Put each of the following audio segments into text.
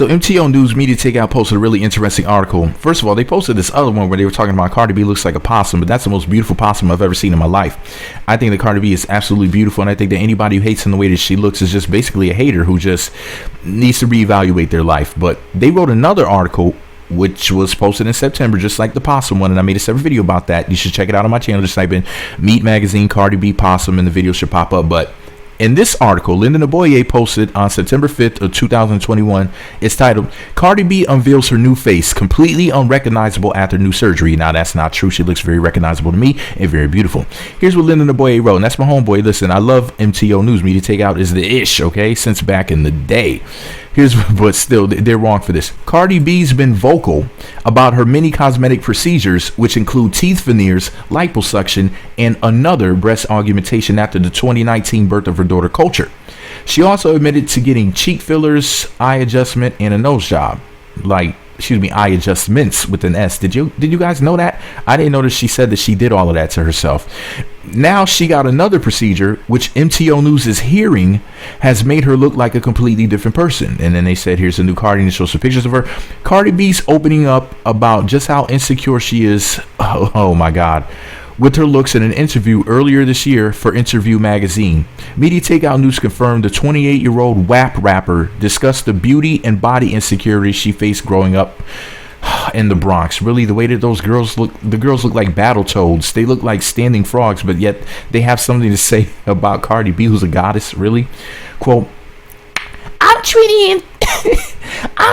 So MTO News Media Takeout posted a really interesting article. First of all, they posted this other one where they were talking about Cardi B looks like a possum, but that's the most beautiful possum I've ever seen in my life. I think that Cardi B is absolutely beautiful, and I think that anybody who hates in the way that she looks is just basically a hater who just needs to reevaluate their life. But they wrote another article which was posted in September, just like the possum one, and I made a separate video about that. You should check it out on my channel. Just type in Meat Magazine Cardi B possum and the video should pop up. But in this article, Linda Neboye posted on September 5th of 2021, it's titled, Cardi B unveils her new face, completely unrecognizable after new surgery. Now, that's not true. She looks very recognizable to me and very beautiful. Here's what Linda Neboye wrote, and that's my homeboy. Listen, I love MTO News Media Takeout is the ish, okay, since back in the day. But still, they're wrong for this. Cardi B's been vocal about her many cosmetic procedures, which include teeth veneers, liposuction, and another breast augmentation after the 2019 birth of her daughter Culture. She also admitted to getting cheek fillers, eye adjustment, and a nose job. Eye adjustments with an S. Did you guys know that? I didn't notice she said that she did all of that to herself. Now she got another procedure, which MTO News is hearing has made her look like a completely different person. And then they said, here's a new Cardi, and it shows some pictures of her. Cardi B's opening up about just how insecure she is. Oh my God. With her looks in an interview earlier this year for Interview magazine. Media Takeout News confirmed the 28-year-old WAP rapper discussed the beauty and body insecurities she faced growing up in the Bronx. Really, the way that those girls look, the girls look like battle toads. They look like standing frogs, but yet they have something to say about Cardi B, who's a goddess, really. Quote, I'm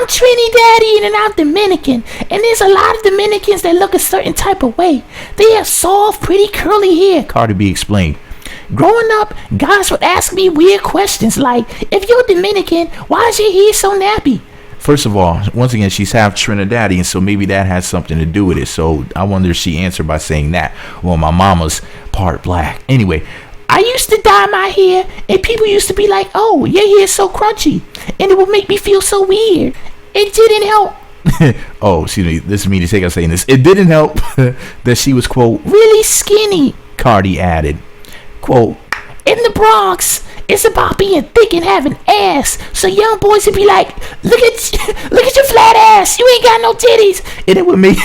Trinidadian and I'm Dominican, and there's a lot of Dominicans that look a certain type of way. They have soft, pretty curly hair, Cardi B explained. Growing up, guys would ask me weird questions like, if you're Dominican, why is your hair so nappy? First of all, once again, she's half Trinidadian, so maybe that has something to do with it. So I wonder if she answered by saying that. Well, my mama's part black. Anyway, I used to dye my hair, and people used to be like, oh, your hair's so crunchy, and it would make me feel so weird. It didn't help. Oh, excuse me, this is me to take out saying this. It didn't help that she was, quote, really skinny, Cardi added. Quote, in the Bronx, it's about being thick and having ass. So young boys would be like, look at your flat ass. You ain't got no titties. And it would make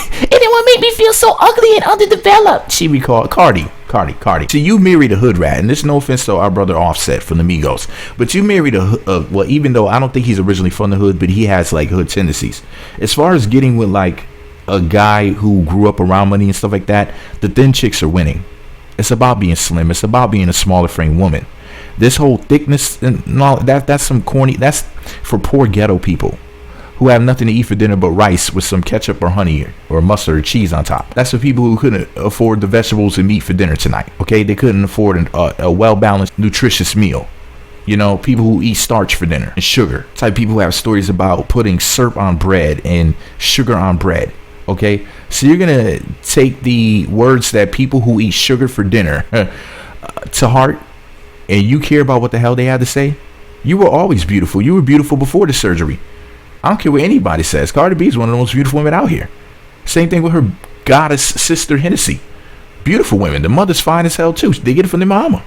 me feel so ugly and underdeveloped. She recalled. Cardi. So you married a hood rat, and there's no offense to our brother Offset from the Migos, but you married well, even though I don't think he's originally from the hood, but he has like hood tendencies. As far as getting with like a guy who grew up around money and stuff like that, the thin chicks are winning. It's about being slim. It's about being a smaller frame woman. This whole thickness and all that's some corny. That's for poor ghetto people who have nothing to eat for dinner but rice with some ketchup or honey or mustard or cheese on top. That's for people who couldn't afford the vegetables and meat for dinner tonight. Okay, they couldn't afford a well-balanced, nutritious meal. You know, people who eat starch for dinner and sugar. Type people who have stories about putting syrup on bread and sugar on bread. Okay, so you're gonna take the words that people who eat sugar for dinner to heart, and you care about what the hell they had to say? You were always beautiful. You were beautiful before the surgery. I don't care what anybody says. Cardi B is one of the most beautiful women out here. Same thing with her goddess sister Hennessy. Beautiful women. The mother's fine as hell too. They get it from their mama.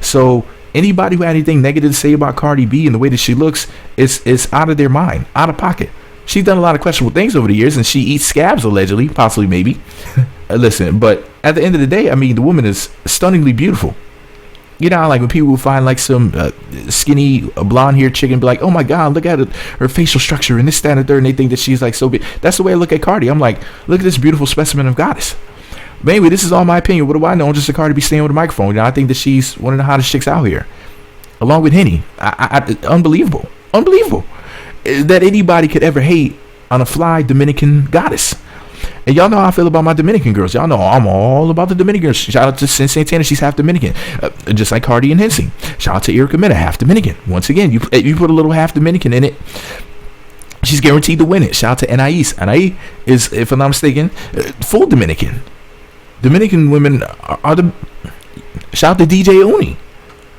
So anybody who had anything negative to say about Cardi B and the way that she looks is out of their mind, out of pocket. She's done a lot of questionable things over the years, and she eats scabs allegedly, possibly, maybe. Listen, but at the end of the day, I mean, the woman is stunningly beautiful. You know, like when people find like some skinny blonde haired chick and be like, oh my God, look at her facial structure and this, that, and the third, and they think that she's like so big. That's the way I look at Cardi. I'm like, look at this beautiful specimen of goddess. But anyway, this is all my opinion. What do I know? I'm just a Cardi B staying with a microphone. You know, I think that she's one of the hottest chicks out here, along with Henny. Unbelievable that anybody could ever hate on a fly Dominican goddess. And y'all know how I feel about my Dominican girls. Y'all know I'm all about the Dominican girls. Shout out to Sin Santana, she's half Dominican, just like Cardi and Hensing. Shout out to Erica Mena, half Dominican. Once again, you put a little half Dominican in it, she's guaranteed to win it. Shout out to Anais. Anais is, if I'm not mistaken, full Dominican. Dominican women are the. Shout out to DJ Uni.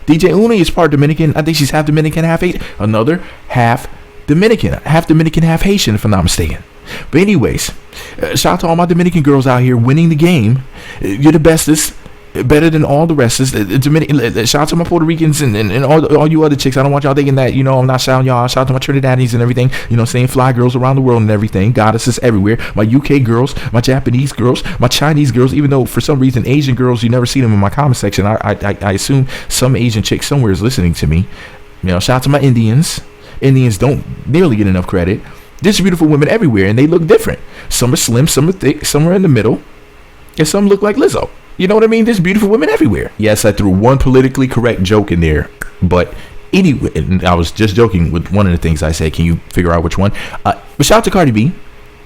DJ Uni is part Dominican. I think she's half Dominican, half Haitian. Another half Dominican, half Haitian, if I'm not mistaken. But anyways, shout out to all my Dominican girls out here winning the game. You're the bestest. better than all the rest. Shout out to my Puerto Ricans and all you other chicks. I don't want y'all thinking that, I'm not shouting y'all. Shout out to my Trinidadians and everything, saying fly girls around the world and everything, goddesses everywhere, my UK girls, my Japanese girls, my Chinese girls, even though for some reason Asian girls, you never see them in my comment section. I assume some Asian chick somewhere is listening to me. Shout out to my Indians. Indians don't nearly get enough credit. There's beautiful women everywhere, and they look different. Some are slim, some are thick, some are in the middle, and some look like Lizzo. You know what I mean? There's beautiful women everywhere. Yes, I threw one politically correct joke in there, but anyway, and I was just joking with one of the things I said. Can you figure out which one? But shout out to Cardi B,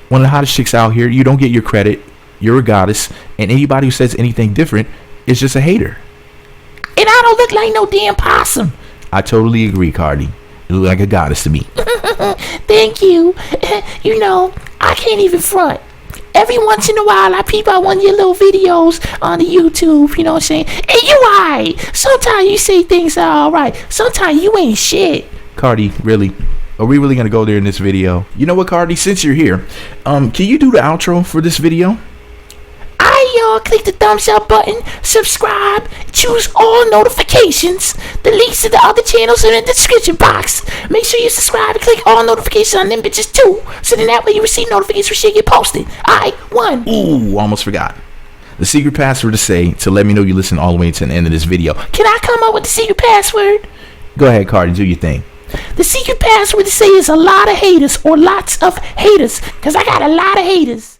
one of the hottest chicks out here. You don't get your credit. You're a goddess, and anybody who says anything different is just a hater. And I don't look like no damn possum. I totally agree, Cardi. You look like a goddess to me. Thank you. I can't even front. Every once in a while, I peep out one of your little videos on the YouTube, you know what I'm saying? And you alright. Sometimes you say things are alright. Sometimes you ain't shit. Cardi, really? Are we really going to go there in this video? You know what, Cardi? Since you're here, can you do the outro for this video? Click the thumbs up button, subscribe, choose all notifications. The links to the other channels are in the description box. Make sure you subscribe and click all notifications on them bitches too, so then that way you receive notifications when shit get posted. Alright, one. Ooh, almost forgot. The secret password to let me know you listen all the way to the end of this video. Can I come up with the secret password? Go ahead, Cardi, do your thing. The secret password to say is a lot of haters or lots of haters, because I got a lot of haters.